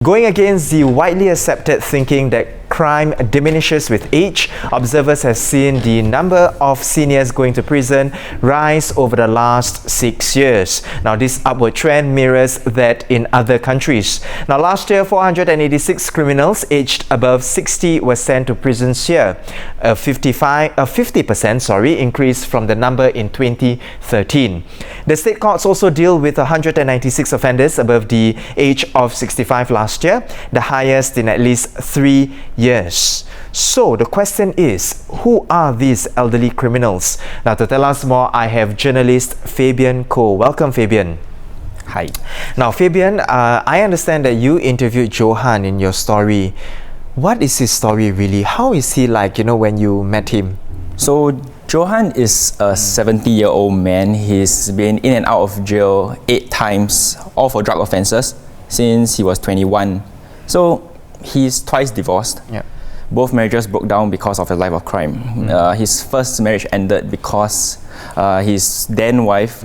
Going against the widely accepted thinking that crime diminishes with age, observers have seen the number of seniors going to prison rise over the last 6 years. Now, this upward trend mirrors that in other countries. Now, last year, 486 criminals aged above 60 were sent to prisons here, a 50% increase from the number in 2013. The state courts also deal with 196 offenders above the age of 65 last year, the highest in at least 3 years. So the question is, who are these elderly criminals? Now, to tell us more, I have journalist Fabian Koh. Welcome, Fabian. Hi. Now, Fabian, I understand that you interviewed Johan in your story. What is his story really? How is he like, when you met him? So Johan is a 70-year-old man. He's been in and out of jail 8 times, all for drug offences, since he was 21. So he's twice divorced. Yeah. Both marriages broke down because of a life of crime. His first marriage ended because his then wife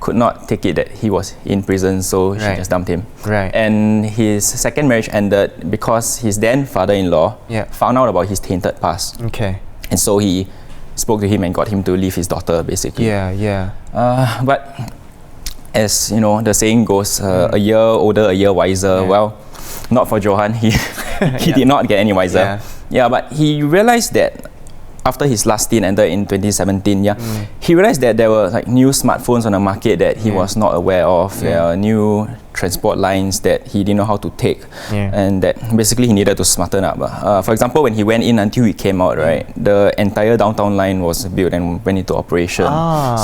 could not take it that he was in prison, so she just dumped him. Right. And his second marriage ended because his then father-in-law found out about his tainted past. Okay. And so he spoke to him and got him to leave his daughter, basically. But as you know, the saying goes, a year older, a year wiser. Well, not for Johan. He did not get any wiser. But he realized that after his last stint ended in 2017, he realized that there were like new smartphones on the market that he was not aware of. There are new transport lines that he didn't know how to take, and that basically he needed to smarten up. For example, when he went in until he came out, the entire downtown line was built and went into operation.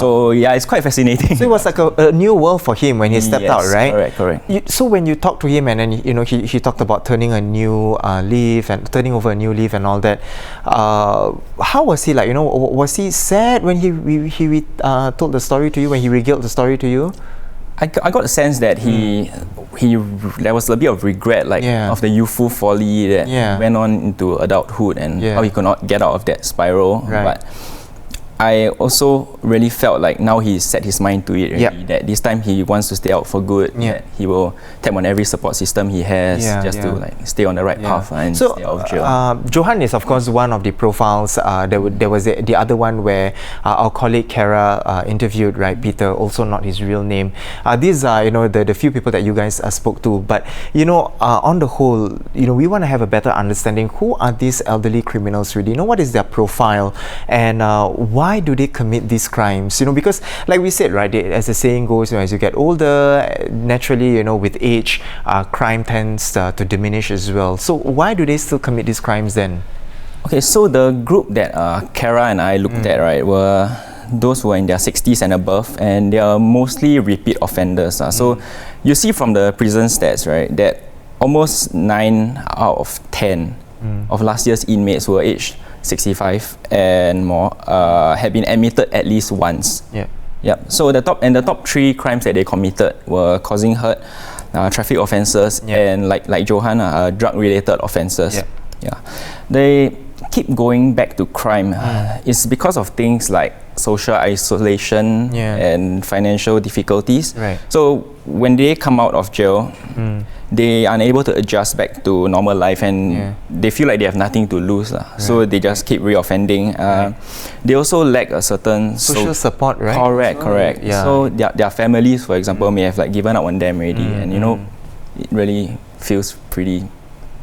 So it's quite fascinating. So it was like a new world for him when he stepped out, right? Correct. So when you talked to him and then he talked about turning a new leaf and turning over a new leaf and all that, how was he like? Was he sad when he told the story to you, when he regaled the story to you? I got the sense that there was a bit of regret, of the youthful folly that went on into adulthood and how he could not get out of that spiral. But I also really felt like now he set his mind to it already, that this time he wants to stay out for good, that he will tap on every support system he has to stay on the right path and stay out of jail. Johan is of course one of the profiles. There was the other one where our colleague Kara interviewed, Peter, also not his real name. These are the few people that you guys spoke to, but on the whole, we want to have a better understanding. Who are these elderly criminals really? What is their profile, and why do they commit these crimes? Because like we said, as the saying goes, as you get older, naturally, with age, crime tends to diminish as well. So why do they still commit these crimes then? Okay, so the group that Kara and I looked at, were those who are in their 60s and above, and they are mostly repeat offenders. So you see from the prison stats, that almost 9 out of 10 of last year's inmates who were aged 65 and more had been admitted at least once. So the top 3 crimes that they committed were causing hurt, traffic offences, and like Johan, drug-related offences. They keep going back to crime. It's because of things like social isolation and financial difficulties. So when they come out of jail, they are unable to adjust back to normal life, and they feel like they have nothing to lose. So they just keep reoffending. They also lack a certain social support, right? Correct. So their families, for example, may have given up on them already, and it really feels pretty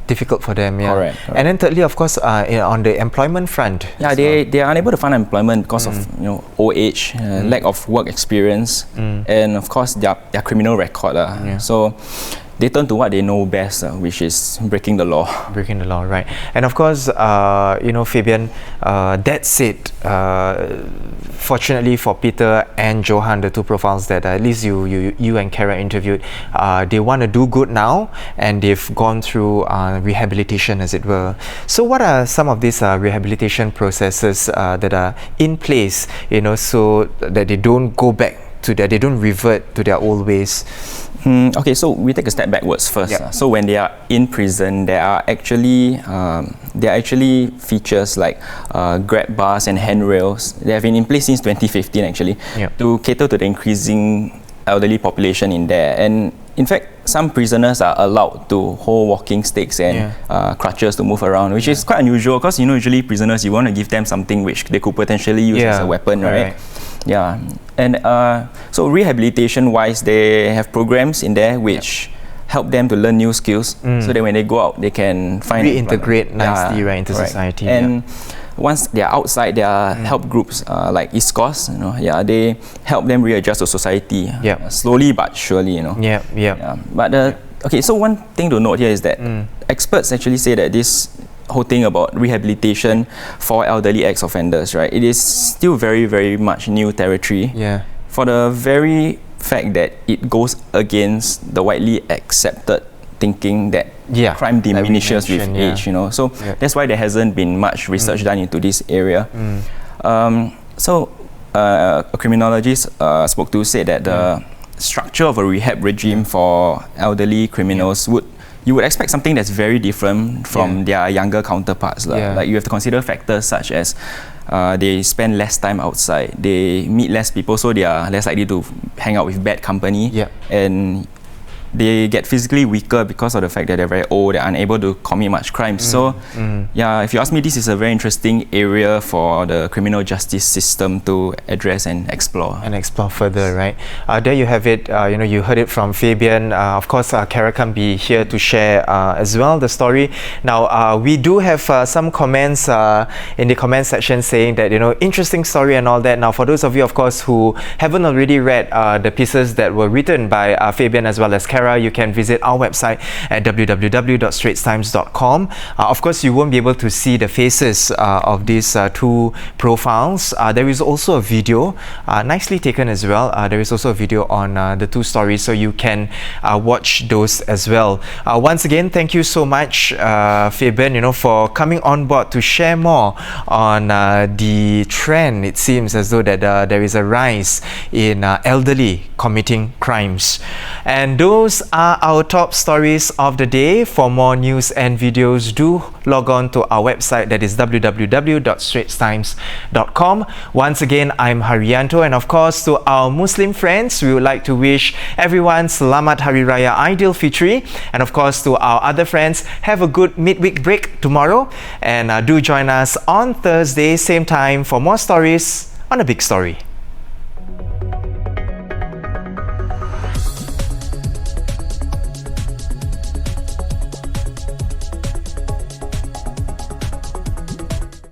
difficult for them. Correct. And then thirdly, of course, on the employment front, they are unable to find employment because of old age, lack of work experience, and of course their criminal record. So they turn to what they know best, which is breaking the law. Breaking the law, right. And of course, Fabian, that said, fortunately for Peter and Johan, the 2 profiles that at least you and Kara interviewed, they want to do good now, and they've gone through rehabilitation, as it were. So what are some of these rehabilitation processes that are in place, so that they don't go back to they don't revert to their old ways? Okay, so we take a step backwards first. So when they are in prison, there are actually features like grab bars and handrails. They have been in place since 2015 actually, to cater to the increasing elderly population in there. And in fact, some prisoners are allowed to hold walking sticks and crutches to move around, which is quite unusual because usually prisoners, you want to give them something which they could potentially use as a weapon, right? Yeah, and so rehabilitation-wise, they have programs in there which help them to learn new skills, so that when they go out, they can find reintegrate nicely into society. And once they are outside, there are help groups like ISCOS, they help them readjust to society, slowly but surely, But okay, so one thing to note here is that experts actually say that this whole thing about rehabilitation for elderly ex-offenders, right? It is still very, very much new territory. For the very fact that it goes against the widely accepted thinking that crime diminishes with age, So that's why there hasn't been much research done into this area. So a criminologist spoke to said that the structure of a rehab regime for elderly criminals you would expect something that's very different from their younger counterparts. Like you have to consider factors such as they spend less time outside, they meet less people, so they are less likely to hang out with bad company, and they get physically weaker because of the fact that they're very old, they're unable to commit much crime. So if you ask me, this is a very interesting area for the criminal justice system to address and explore. Further, right? There you have it. You heard it from Fabian. Of course, Kara can be here to share as well the story. Now, we do have some comments in the comment section saying that, interesting story and all that. Now, for those of you, of course, who haven't already read the pieces that were written by Fabian as well as Kara, you can visit our website at www.straitstimes.com. Of course, you won't be able to see the faces of these two profiles. There is also a video, nicely taken as well. There is also a video on the two stories, so you can watch those as well. Once again, thank you so much, Fabian, for coming on board to share more on the trend. It seems as though that there is a rise in elderly committing crimes. And those are our top stories of the day. For more news and videos, do log on to our website, that is www.straitstimes.com. Once again, I'm Haryanto, and of course, to our Muslim friends, we would like to wish everyone Selamat Hari Raya Aidilfitri, and of course, to our other friends, have a good midweek break tomorrow, and do join us on Thursday, same time, for more stories on A Big Story.